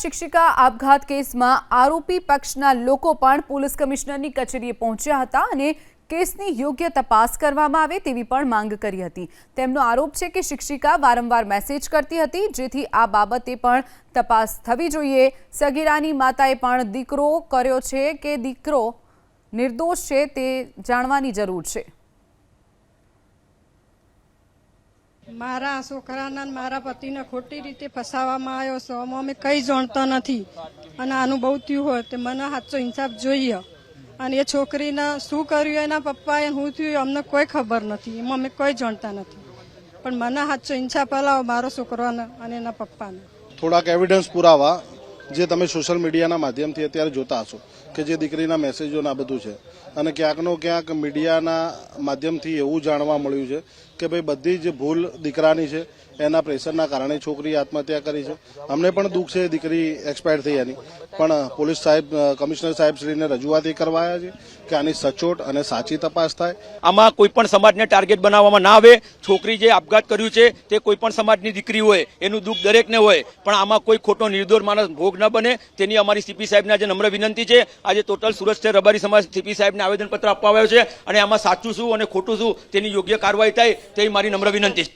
શિક્ષિકા આપઘાત કેસમાં આરોપી પક્ષના લોકો પણ પોલીસ કમિશનરની કચેરીએ પહોંચ્યા હતા અને કેસની યોગ્ય તપાસ કરવામાં આવે તેવી પણ માંગ કરી હતી। તેમનો આરોપ છે કે શિક્ષિકા વારંવાર મેસેજ કરતી હતી, જેથી આ બાબતે પણ તપાસ થવી જોઈએ। સગીરાની માતાએ પણ દીકરો કર્યો છે કે દીકરો નિર્દોષ છે તે જાણવાની જરૂર છે। મારા છોકરાના મારા પતિને ખોટી રીતે ફસાવવામાં આવ્યો છે। અમે કંઈ જાણતા નથી અને આનું બહુ થયું હોય તો મને સાચો ઇન્સાફ જોઈએ અને એ છોકરીને શું કર્યું એના પપ્પાએ શું થયું અમને કોઈ ખબર નથી, એમાં અમે કોઈ જાણતા નથી, પણ મને સાચો ઇન્સાફ અલાવો મારો છોકરાને અને એના પપ્પાને। થોડાક એવિડન્સ પુરાવા જે તમે સોશિયલ મીડિયાના માધ્યમથી અત્યારે જોતા હશો કે જે દીકરીના મેસેજો આ બધું છે અને ક્યાંકનો ક્યાંક મીડિયાના માધ્યમથી એવું જાણવા મળ્યું છે કે ભાઈ બધી જ ભૂલ દીકરાની છે, એના પ્રેશરના કારણે છોકરીએ આત્મહત્યા કરી છે। અમને પણ દુઃખ છે દીકરી એક્સપાયર થઈ એની, પણ પોલીસ સાહેબ કમિશનર સાહેબ શ્રીને રજૂઆત એ કરવા આવ્યા છે કે આની સચોટ અને સાચી તપાસ થાય। આમાં કોઈ પણ સમાજને ટાર્ગેટ બનાવવામાં ના આવે। છોકરી જે આપઘાત કર્યું છે તે કોઈ પણ સમાજની દીકરી હોય, એનું દુઃખ દરેકને હોય, પણ આમાં કોઈ ખોટો નિર્દોષ માણસ ભોગ ન બને તેની અમારી સીપી સાહેબને આજે નમ્ર વિનંતી છે। આજે ટોટલ સુરત શહેર રબારી સમાજ સીપી સાહેબને આવેદનપત્ર આપવા આવ્યો છે અને આમાં સાચું શું અને ખોટું શું તેની યોગ્ય કાર્યવાહી થાય તેવી મારી નમ્ર વિનંતી છે।